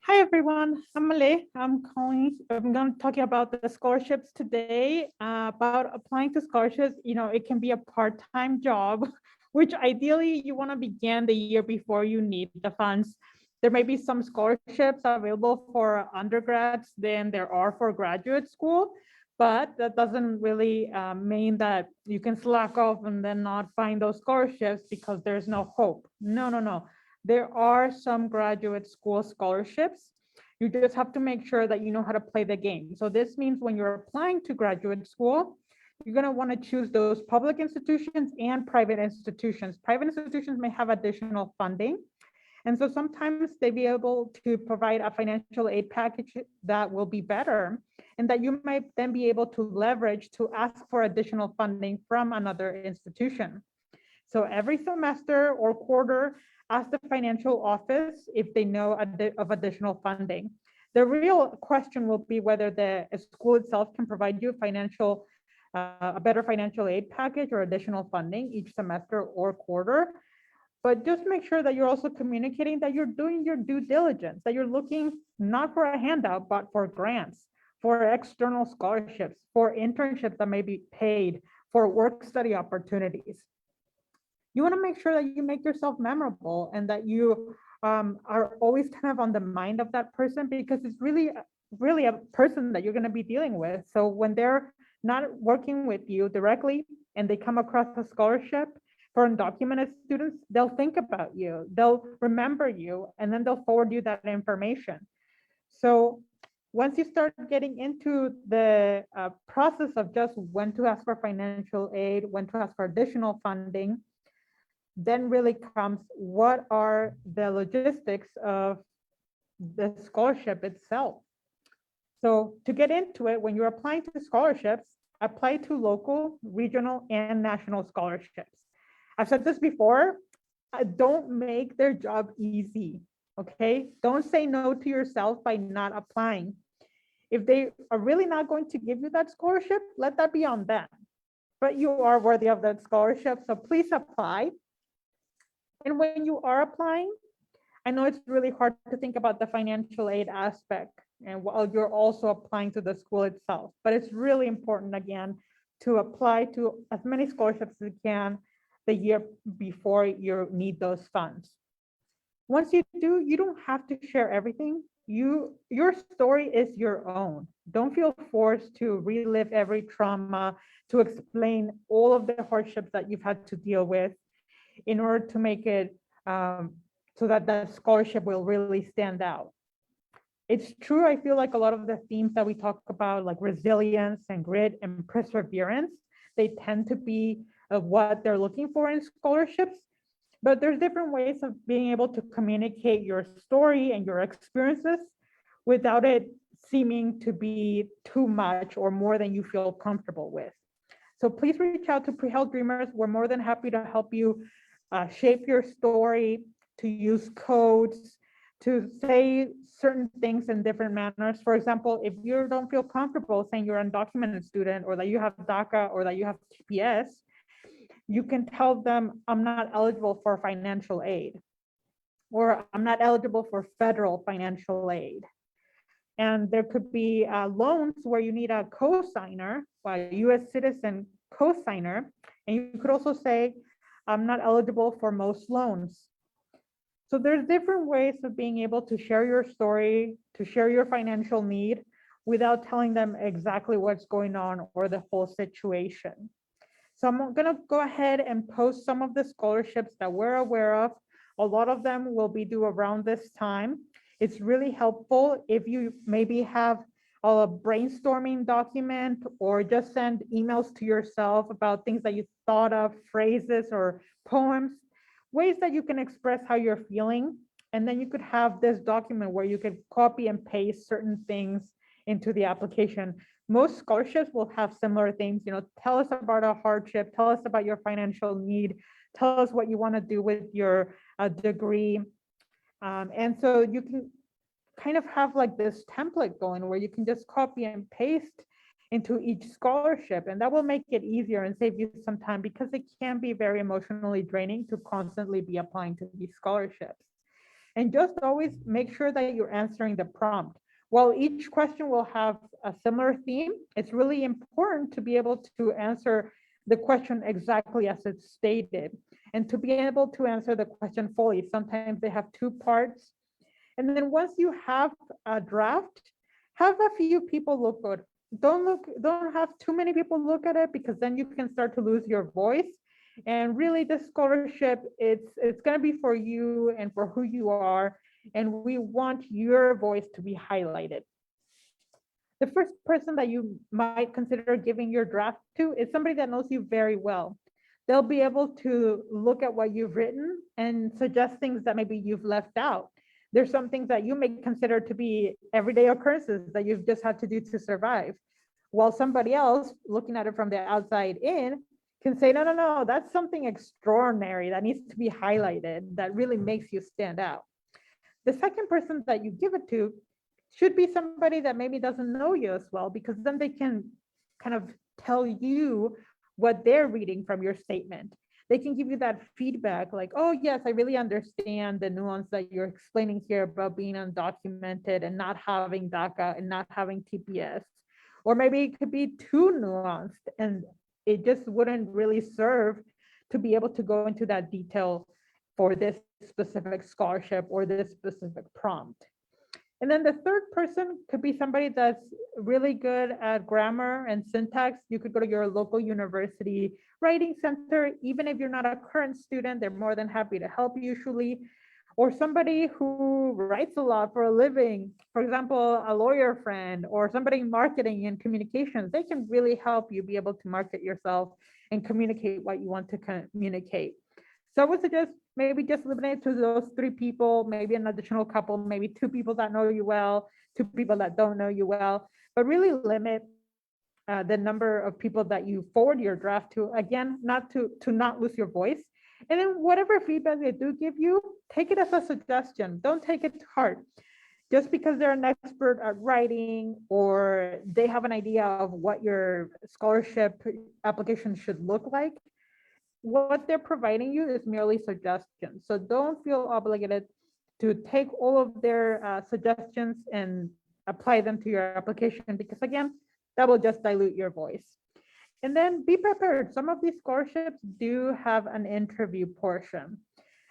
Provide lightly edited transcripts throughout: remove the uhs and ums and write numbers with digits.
Hi everyone, I'm Malay. I'm going to talking about the scholarships today. About applying to scholarships, it can be a part-time job, which ideally you want to begin the year before you need the funds. There may be some scholarships available for undergrads than there are for graduate school, but that doesn't really mean that you can slack off and then not find those scholarships because there's no hope. No, no, no. There are some graduate school scholarships. You just have to make sure that you know how to play the game. So this means when you're applying to graduate school, you're going to want to choose those public institutions and private institutions. Private institutions may have additional funding. And so sometimes they be able to provide a financial aid package that will be better and that you might then be able to leverage to ask for additional funding from another institution. So every semester or quarter, ask the financial office if they know of additional funding. The real question will be whether the school itself can provide you a better financial aid package or additional funding each semester or quarter. But just make sure that you're also communicating that you're doing your due diligence, that you're looking not for a handout, but for grants, for external scholarships, for internships that may be paid, for work study opportunities. You want to make sure that you make yourself memorable and that you are always kind of on the mind of that person because it's really a person that you're going to be dealing with. So when they're not working with you directly and they come across a scholarship for undocumented students, they'll think about you, they'll remember you, and then they'll forward you that information. So once you start getting into the process of just when to ask for financial aid, when to ask for additional funding, then really comes what are the logistics of the scholarship itself. So to get into it, when you're applying to scholarships, apply to local, regional, and national scholarships. I've said this before, don't make their job easy, okay? Don't say no to yourself by not applying. If they are really not going to give you that scholarship, let that be on them. But you are worthy of that scholarship, so please apply. And when you are applying, I know it's really hard to think about the financial aid aspect and while you're also applying to the school itself, but it's really important again to apply to as many scholarships as you can the year before you need those funds. Once you do, you don't have to share everything. Your story is your own. Don't feel forced to relive every trauma, to explain all of the hardships that you've had to deal with in order to make it so that the scholarship will really stand out. It's true, I feel like a lot of the themes that we talk about, like resilience and grit and perseverance, they tend to be what they're looking for in scholarships. But there's different ways of being able to communicate your story and your experiences without it seeming to be too much or more than you feel comfortable with. So please reach out to Pre-Health Dreamers. We're more than happy to help you shape your story, to use codes, to say certain things in different manners. For example, if you don't feel comfortable saying you're an undocumented student or that you have DACA or that you have TPS, you can tell them, I'm not eligible for financial aid, or I'm not eligible for federal financial aid. And there could be loans where you need a co-signer, a US citizen co-signer. And you could also say, I'm not eligible for most loans. So there's different ways of being able to share your story, to share your financial need without telling them exactly what's going on or the whole situation. So I'm gonna go ahead and post some of the scholarships that we're aware of. A lot of them will be due around this time. It's really helpful if you maybe have a brainstorming document or just send emails to yourself about things that you thought of, phrases or poems, ways that you can express how you're feeling. And then you could have this document where you could copy and paste certain things into the application. Most scholarships will have similar things, tell us about a hardship, tell us about your financial need, tell us what you want to do with your degree. And so you can kind of have like this template going where you can just copy and paste into each scholarship, and that will make it easier and save you some time because it can be very emotionally draining to constantly be applying to these scholarships. And just always make sure that you're answering the prompt. While each question will have a similar theme, it's really important to be able to answer the question exactly as it's stated and to be able to answer the question fully. Sometimes they have two parts. And then once you have a draft, have a few people look good. Don't have too many people look at it, because then you can start to lose your voice. And really, the scholarship, it's going to be for you and for who you are. And we want your voice to be highlighted. The first person that you might consider giving your draft to is somebody that knows you very well. They'll be able to look at what you've written and suggest things that maybe you've left out. There's some things that you may consider to be everyday occurrences that you've just had to do to survive, while somebody else looking at it from the outside in can say, no, no, no, that's something extraordinary that needs to be highlighted, that really makes you stand out. The second person that you give it to should be somebody that maybe doesn't know you as well, because then they can kind of tell you what they're reading from your statement. They can give you that feedback like, oh yes, I really understand the nuance that you're explaining here about being undocumented and not having DACA and not having TPS. Or maybe it could be too nuanced and it just wouldn't really serve to be able to go into that detail for this specific scholarship or this specific prompt. And then the third person could be somebody that's really good at grammar and syntax. You could go to your local university writing center. Even if you're not a current student, they're more than happy to help usually. Or somebody who writes a lot for a living, for example, a lawyer friend or somebody in marketing and communications, they can really help you be able to market yourself and communicate what you want to communicate. So I would suggest maybe just limit it to those three people, maybe an additional couple, maybe two people that know you well, two people that don't know you well, but really limit the number of people that you forward your draft to, again, not to not lose your voice. And then whatever feedback they do give you, take it as a suggestion. Don't take it to heart. Just because they're an expert at writing or they have an idea of what your scholarship application should look like, what they're providing you is merely suggestions. So don't feel obligated to take all of their suggestions and apply them to your application, because again, that will just dilute your voice. And then be prepared. Some of these scholarships do have an interview portion.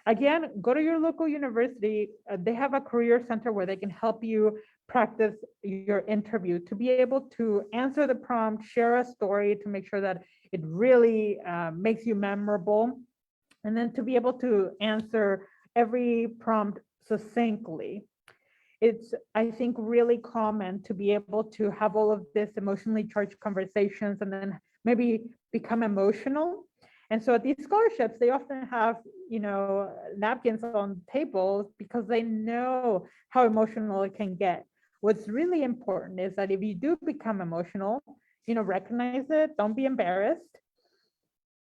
Again, go to your local university. They have a career center where they can help you practice your interview to be able to answer the prompt, share a story to make sure that it really makes you memorable, and then to be able to answer every prompt succinctly. It's, I think, really common to be able to have all of this emotionally charged conversations and then maybe become emotional. And so at these scholarships, they often have, napkins on tables because they know how emotional it can get. What's really important is that if you do become emotional, recognize it, don't be embarrassed,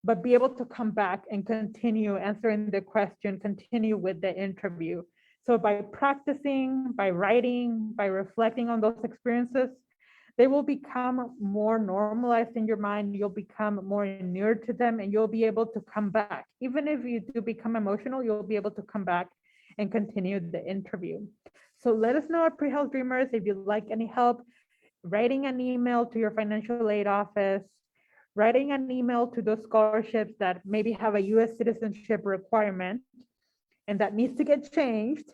but be able to come back and continue answering the question, continue with the interview. So by practicing, by writing, by reflecting on those experiences, they will become more normalized in your mind. You'll become more inured to them and you'll be able to come back. Even if you do become emotional, you'll be able to come back and continue the interview. So let us know at Pre-Health Dreamers if you'd like any help writing an email to your financial aid office, writing an email to those scholarships that maybe have a US citizenship requirement and that needs to get changed.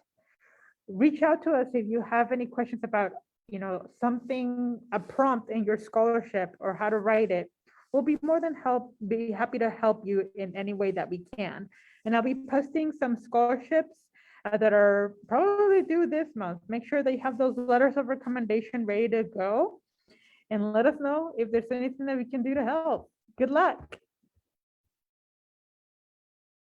Reach out to us if you have any questions about, something, a prompt in your scholarship or how to write it. We'll be more than happy to help you in any way that we can. And I'll be posting some scholarships that are probably due this month. Make sure that you have those letters of recommendation ready to go and let us know if there's anything that we can do to help. Good luck.